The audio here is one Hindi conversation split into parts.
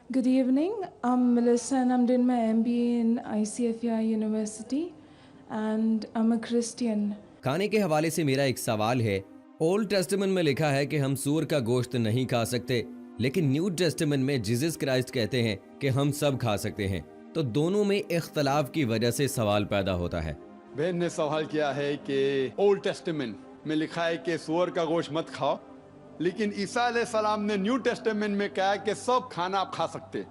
Good evening. I'm Melissa and I'm doing my MBA in ICFI University and I'm a Christian. खाने के हवाले से मेरा एक सवाल है। ओल्ड टेस्टामेंट में लिखा है कि हम सूअर का गोश्त नहीं खा सकते, लेकिन न्यू टेस्टामेंट में जीसस क्राइस्ट कहते हैं कि हम सब खा सकते हैं। तो दोनों में इख्तलाफ की वजह से सवाल पैदा होता है। बहन ने सवाल किया है कि ओल्ड टेस्टामेंट में लिखा है कि सूअर का गोश्त मत खाओ, लेकिन ईसा अलैहिस्सलाम ने न्यू टेस्टामेंट में कहा कि सब खाना आप खा सकते।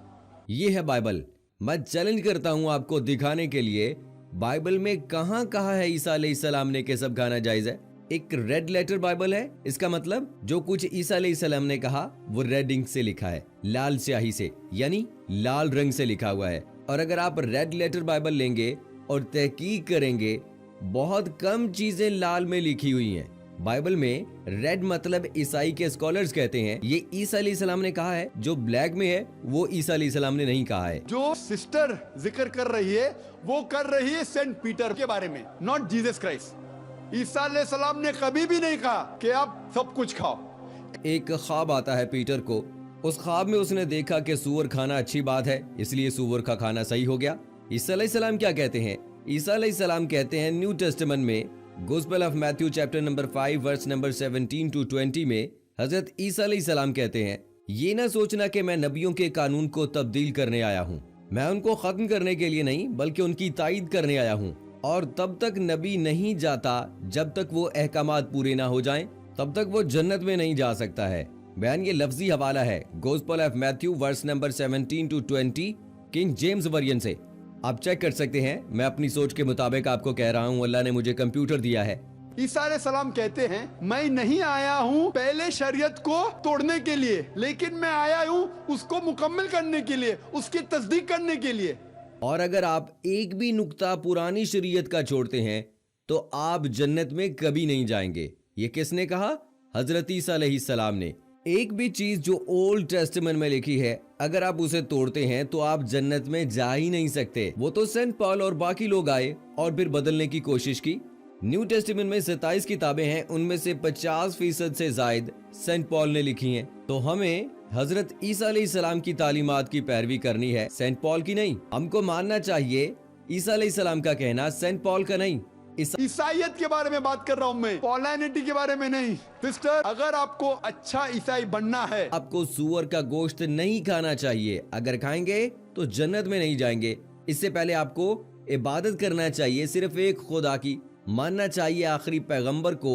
ये है बाइबल। मैं चैलेंज करता हूँ आपको दिखाने के लिए बाइबल में कहाँ कहा है ईसा अलैहिस्सलाम ने कि सब खाना जायज है। एक रेड लेटर बाइबल है, इसका मतलब जो कुछ ईसा अलैहिस्सलाम ने कहा वो रेड इंक से लिखा है, लाल स्याही से, यानी लाल रंग से लिखा हुआ है। और अगर आप रेड लेटर बाइबल लेंगे और तहकीक करेंगे, बहुत कम चीजें लाल में लिखी हुई हैं। बाइबल में रेड मतलब ईसाई के स्कॉलर्स कहते हैं ये ईसा अलैहिस्सलाम ने कहा है, जो ब्लैक में है वो ईसा अलैहिस्सलाम ने नहीं कहा है। जो सिस्टर जिक्र कर रही है वो कर रही है सेंट पीटर के बारे में, नॉट जीसस क्राइस्ट। ईसा अलैहिस्सलाम ने कभी भी नहीं कहा कि आप सब कुछ खाओ। एक ख्वाब आता है पीटर को। उस ख्वाब में उसने देखा कि सूअर खाना अच्छी बात है, इसलिए सूअर का खाना सही हो गया। ईसा अलैहिस्सलाम क्या कहते हैं? ईसा अलैहिस्सलाम कहते हैं न्यू टेस्टामेंट में gospel of Matthew chapter number 5 verse number 17 to 20 में हजरत ईसा अलैहिस्सलाम कहते हैं, ये ना सोचना कि मैं नबियों के कानून को तब्दील करने आया हूँ। मैं उनको खत्म करने के लिए नहीं बल्कि उनकी तायीद करने आया हूँ। और तब तक नबी नहीं जाता जब तक वो अहकामात पूरे ना हो जाएं, तब तक वो जन्नत में नहीं जा सकता है। बयान ये लफ्जी हवाला है gospel of Matthew verse number 17 to 20 King James version से। आप चेक कर सकते हैं, मैं अपनी सोच के मुताबिक आपको कह रहा हूँ, अल्लाह ने मुझे कंप्यूटर दिया है। ईसा अलैहिस्सलाम कहते हैं मैं नहीं आया हूँ पहले शरीयत को तोड़ने के लिए, लेकिन मैं आया हूँ उसको मुकम्मल करने के लिए, उसकी तस्दीक करने के लिए। और अगर आप एक भी नुक्ता पुरानी शरीयत का छोड़ते हैं तो आप जन्नत में कभी नहीं जाएंगे। ये किसने कहा? हजरत ईसा अलैहिस्सलाम ने। एक भी चीज जो ओल्ड टेस्टामेंट में लिखी है अगर आप उसे तोड़ते हैं तो आप जन्नत में जा ही नहीं सकते। वो तो सेंट पॉल और बाकी लोग आए और फिर बदलने की कोशिश की। न्यू टेस्टामेंट में 27 किताबें हैं, उनमें से 50% से जायद सेंट पॉल ने लिखी हैं। तो हमें हजरत ईसा अलैहिस्सलाम की तालीमात की पैरवी करनी है, सेंट पॉल की नहीं। हमको मानना चाहिए ईसा अलैहिस्सलाम का कहना, सेंट पॉल का नहीं। ईसाइयत के बारे में बात कर रहा हूँ मैं, पॉलिनिटी के बारे में नहीं। सिस्टर, अगर आपको अच्छा ईसाई बनना है, आपको सूअर का गोश्त नहीं खाना चाहिए। अगर खाएंगे तो जन्नत में नहीं जाएंगे। इससे पहले आपको इबादत करना चाहिए सिर्फ एक खुदा की, मानना चाहिए आखिरी पैगंबर को।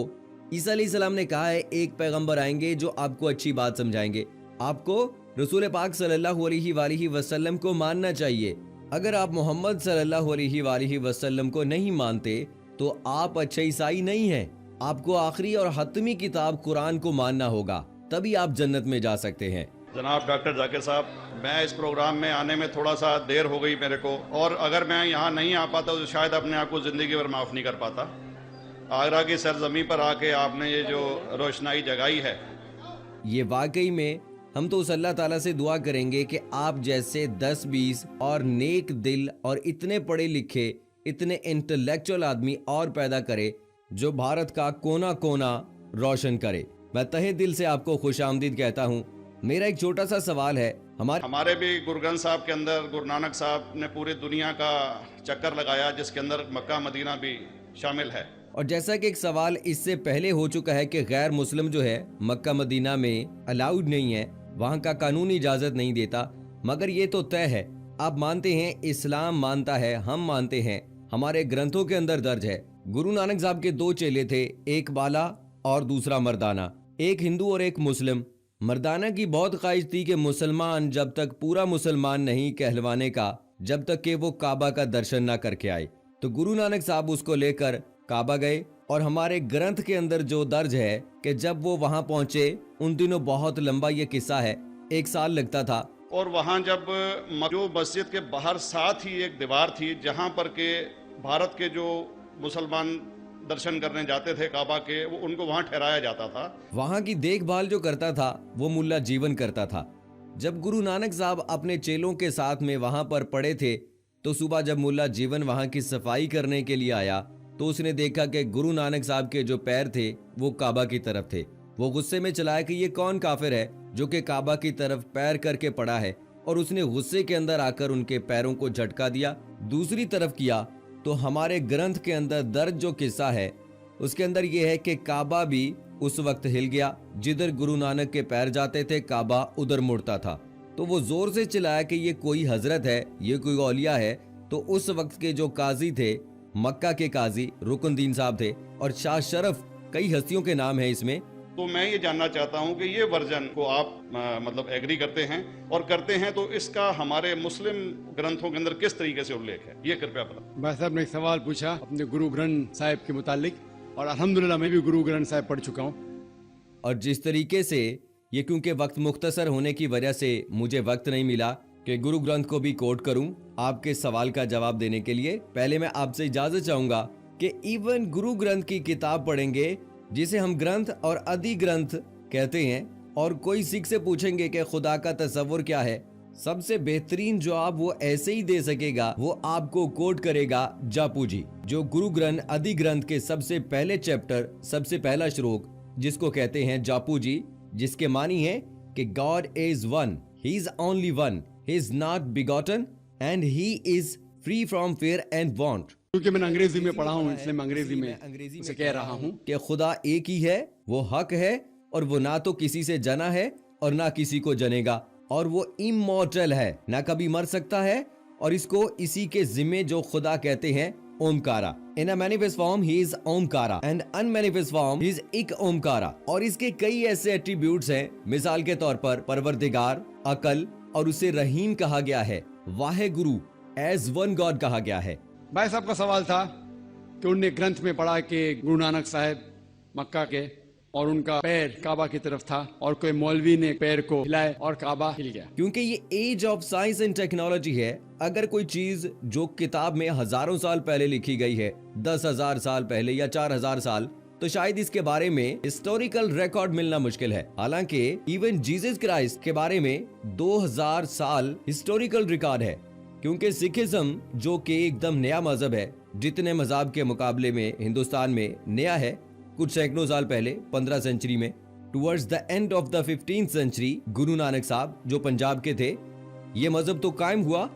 ईसा अलैहिस्सलाम ने कहा है एक पैगंबर आएंगे जो आपको अच्छी बात समझाएंगे। आपको रसूल पाक सल्लल्लाहु अलैहि वसल्लम को मानना चाहिए। अगर आप मोहम्मद सल्लल्लाहु अलैहि वसल्लम को नहीं मानते तो आप अच्छे ईसाई नहीं हैं। आपको आखिरी और हतमी किताब कुरान को मानना होगा, तभी आप जन्नत में जा सकते हैं। जनाब डॉक्टर जाकिर साहब, मैं इस प्रोग्राम में आने में थोड़ा सा देर हो गई मेरे को, और अगर मैं यहाँ नहीं आ पाता तो शायद अपने आप को ज़िंदगी भर माफ़ नहीं कर पाता। आगरा की सरजमी पर आके आपने ये जो रोशनाई जगाई है, ये वाकई में हम तो उस अल्लाह ताला से दुआ करेंगे कि आप जैसे 10-20 और नेक दिल और इतने पढ़े लिखे, इतने इंटेलेक्चुअल आदमी और पैदा करे जो भारत का कोना कोना रोशन करे। मैं तहे दिल से आपको खुशामदीद कहता हूँ। मेरा एक छोटा सा सवाल है, हमारे भी गुरु ग्रंथ साहब के अंदर गुरु नानक साहब ने पूरी दुनिया का चक्कर लगाया, जिसके अंदर मक्का मदीना भी शामिल है। और जैसा कि एक सवाल इससे पहले हो चुका है कि गैर मुस्लिम जो है मक्का मदीना में अलाउड नहीं है, वहाँ का कानूनी इजाजत नहीं देता। मगर ये तो तय है, आप मानते हैं, इस्लाम मानता है, हम मानते हैं, हमारे ग्रंथों के अंदर दर्ज है। गुरु नानक साहब के 2 चेले थे, एक बाला और दूसरा मर्दाना, एक हिंदू और एक मुस्लिम। मर्दाना की बहुत ख्वाहिश थी कि मुसलमान जब तक पूरा मुसलमान नहीं कहलवाने का, जब तक कि वो काबा का दर्शन ना करके आए। तो गुरु नानक साहब उसको लेकर काबा गए। और हमारे ग्रंथ के अंदर जो दर्ज है कि जब वो वहां पहुंचे, उन दिनों बहुत लंबा ये किस्सा है, 1 साल लगता था। और वहाँ जब जो मस्जिद के बाहर साथ ही एक दीवार थी जहाँ पर के भारत के जो मुसलमान दर्शन करने जाते थे काबा के, वो उनको वहाँ ठहराया जाता था। वहाँ की देखभाल जो करता था वो मुल्ला जीवन करता था। जब गुरु नानक साहब अपने चेलों के साथ में वहाँ पर पड़े थे तो सुबह जब मुल्ला जीवन वहाँ की सफाई करने के लिए आया तो उसने देखा कि गुरु नानक साहब के जो पैर थे वो काबा की तरफ थे। वो गुस्से में चलाया कि ये कौन काफिर है जो कि काबा की तरफ पैर करके पड़ा है और उसने गुस्से के अंदर आकर उनके पैरों को झटका दिया। दूसरी तरफ किया तो हमारे ग्रंथ के अंदर दर्ज जो किस्सा है उसके अंदर यह है कि काबा भी उस वक्त हिल गया। जिधर गुरु नानक के पैर जाते थे काबा उधर मुड़ता था। तो वो जोर से चिल्लाया कि ये कोई हजरत है, ये कोई औलिया है। तो उस वक्त के जो काजी थे, मक्का के काजी रुकनुद्दीन साहब थे, और शाह शरफ, कई हस्तियों के नाम है इसमें। तो मैं ये जानना चाहता हूँ कि ये वर्जन को आप मतलब एग्री करते हैं, और करते हैं तो इसका हमारे मुस्लिम ग्रंथों के अंदर किस तरीके से उल्लेख है, ये कृपया बताएं। भाई साहब ने एक सवाल पूछा अपने गुरु ग्रंथ साहिब के मुतालिक, और अल्हम्दुलिल्लाह मैं भी गुरु ग्रंथ साहिब पढ़ चुका हूँ। और जिस तरीके से ये, क्योंकि वक्त मुख्तसर होने की वजह से मुझे वक्त नहीं मिला कि गुरु ग्रंथ को भी कोट करूं आपके सवाल का जवाब देने के लिए। पहले मैं आपसे इजाजत चाहूंगा कि इवन गुरु ग्रंथ की किताब पढ़ेंगे जिसे हम ग्रंथ और आदि ग्रंथ कहते हैं, और कोई सिख से पूछेंगे कि खुदा का तस्वुर क्या है, सबसे बेहतरीन जवाब वो ऐसे ही दे सकेगा। वो आपको कोट करेगा जापू जी, जो गुरु ग्रंथ आदि ग्रंथ के सबसे पहले चैप्टर, सबसे पहला श्लोक जिसको कहते हैं जापू जी, जिसके मानी है कि God is one, he is only one, he is not begotten and he is free from fair and want. क्योंकि मैंने अंग्रेजी में पढ़ा हूँ इसलिए मैं अंग्रेजी में उसे कह रहा हूँ कि खुदा एक ही है, वो हक है, और वो ना तो किसी से जना है और ना किसी को जनेगा, और वो इमॉर्टल है, ना कभी मर सकता है। और इसको इसी के जिम्मे जो खुदा कहते हैं Omkara. In a manifest form he is Omkara and unmanifest form he is एक ओमकारा। और इसके कई ऐसे एट्रीब्यूट्स हैं, मिसाल के तौर पर परवरदिगार, अकल, और उसे रहीम कहा गया है, Wahe Guru, as one God कहा गया है। भाई साहब का सवाल था कि उनने ग्रंथ में पढ़ा कि गुरु नानक साहब मक्का के, और उनका पैर काबा की तरफ था, और कोई मौलवी ने पैर को हिलाए और काबा हिल गया। क्योंकि ये age of science and technology है। अगर कोई चीज जो किताब में हजारों साल पहले लिखी गई है, 10,000 साल पहले या 4,000 साल, तो शायद इसके बारे में हिस्टोरिकल रिकॉर्ड मिलना मुश्किल है। हालांकि इवन जीसस क्राइस्ट के बारे में 2000 साल हिस्टोरिकल रिकॉर्ड है। क्योंकि सिखिज्म जो कि एकदम नया मजहब है, जितने मजहब के मुकाबले में हिंदुस्तान में नया है, कुछ सैकड़ों साल पहले 15 सेंचुरी में, towards the end of the 15th century, Guru Nanak साहब जो पंजाब के थे, ये मजहब तो कायम हुआ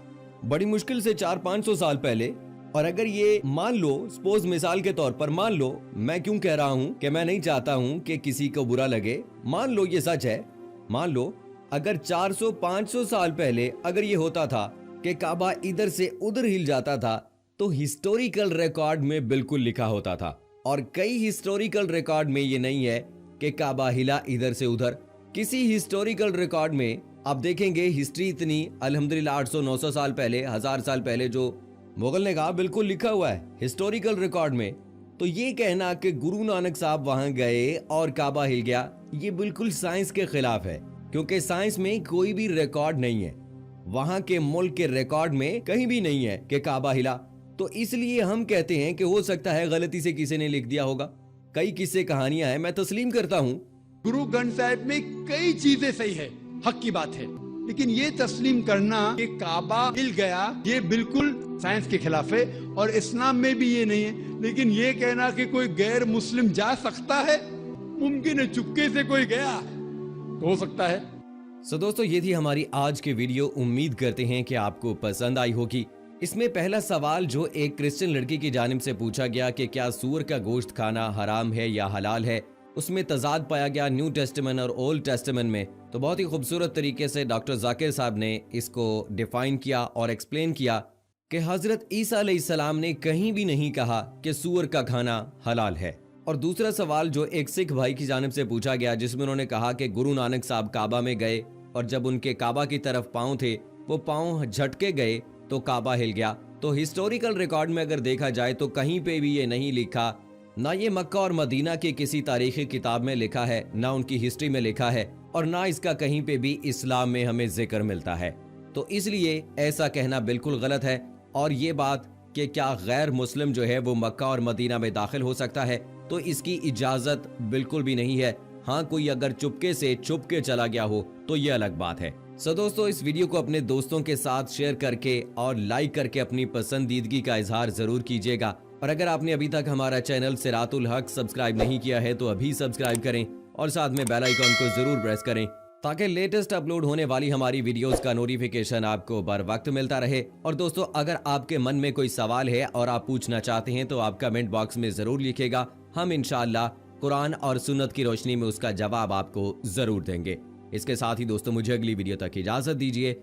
बड़ी मुश्किल से 400-500 साल पहले। और अगर ये मान लो, सपोज मिसाल के तौर पर मान लो, मैं क्यों कह रहा हूँ कि मैं नहीं चाहता हूँ कि किसी को बुरा लगे, मान लो ये सच है, मान लो अगर 400-500 साल पहले अगर ये होता था कि काबा इधर से उधर हिल जाता था, तो हिस्टोरिकल रिकॉर्ड में बिल्कुल लिखा होता था। और कई हिस्टोरिकल रिकॉर्ड में ये नहीं है कि काबा हिला इधर से उधर। किसी हिस्टोरिकल रिकॉर्ड में आप देखेंगे, हिस्ट्री इतनी अल्हम्दुलिल्लाह 800-900 साल पहले, 1000 साल पहले जो मुगल ने कहा, बिल्कुल लिखा हुआ है हिस्टोरिकल रिकॉर्ड में। तो ये कहना कि गुरु नानक साहब वहां गए और काबा हिल गया, ये बिल्कुल साइंस के खिलाफ है। क्योंकि साइंस में कोई भी रिकॉर्ड नहीं है, वहां के मुल्क के रिकॉर्ड में कहीं भी नहीं है कि काबा हिला। तो इसलिए हम कहते हैं कि हो सकता है गलती से किसी ने लिख दिया होगा। कई किस्से कहानियां हैं, मैं तस्लीम करता हूं। गुरु ग्रंथ साहिब में कई चीजें सही है, हक की बात है, लेकिन ये तस्लीम करना कि काबा हिल गया, ये बिल्कुल साइंस के खिलाफ है, और इस्लाम में भी ये नहीं है। लेकिन ये कहना कि कोई गैर मुस्लिम जा सकता है, मुमकिन है, चुपके से कोई गया तो हो सकता है। सो दोस्तों, ये थी हमारी आज की वीडियो। उम्मीद करते हैं कि आपको पसंद आई होगी। इसमें पहला सवाल जो एक क्रिश्चियन लड़की की जानिब से पूछा गया कि क्या सूअर का गोश्त खाना हराम है या हलाल है, उसमें तजाद पाया गया न्यू टेस्टामेंट और ओल्ड टेस्टामेंट में। तो बहुत ही खूबसूरत तरीके से डॉक्टर जाकिर साहब ने इसको डिफाइन किया और एक्सप्लेन किया कि हजरत ईसा अलैहिस्सलाम ने कहीं भी नहीं कहा कि सूअर का खाना हलाल है। और दूसरा सवाल जो एक सिख भाई की जानिब से पूछा गया, जिसमें उन्होंने कहा कि गुरु नानक साहब काबा में गए और जब उनके काबा की तरफ पांव थे, वो पांव झटके गए तो काबा हिल गया। तो हिस्टोरिकल रिकॉर्ड में अगर देखा जाए तो कहीं पे भी ये नहीं लिखा, ना ये मक्का और मदीना की किसी तारीखी किताब में लिखा है, ना उनकी हिस्ट्री में लिखा है, और ना इसका कहीं पे भी इस्लाम में हमें जिक्र मिलता है। तो इसलिए ऐसा कहना बिल्कुल गलत है। और ये बात कि क्या गैर मुस्लिम जो है वो मक्का और मदीना में दाखिल हो सकता है, तो इसकी इजाजत बिल्कुल भी नहीं है। हाँ, कोई अगर चुपके से छुप के चला गया हो तो ये अलग बात है। सो दोस्तों, इस वीडियो को अपने दोस्तों के साथ शेयर करके और लाइक करके अपनी पसंदीदगी का इजहार जरूर कीजिएगा। और अगर आपने अभी तक हमारा चैनल सिरातुल हक सब्सक्राइब नहीं किया है तो अभी सब्सक्राइब करें और साथ में बेल आइकॉन को जरूर प्रेस करें ताकि लेटेस्ट अपलोड होने वाली हमारी वीडियोस का नोटिफिकेशन आपको बर वक्त मिलता रहे। और दोस्तों, अगर आपके मन में कोई सवाल है और आप पूछना चाहते हैं तो आप कमेंट बॉक्स में जरूर लिखिएगा। हम इंशाअल्लाह कुरान और सुन्नत की रोशनी में उसका जवाब आपको जरूर देंगे। इसके साथ ही दोस्तों, मुझे अगली वीडियो तक इजाजत दीजिए।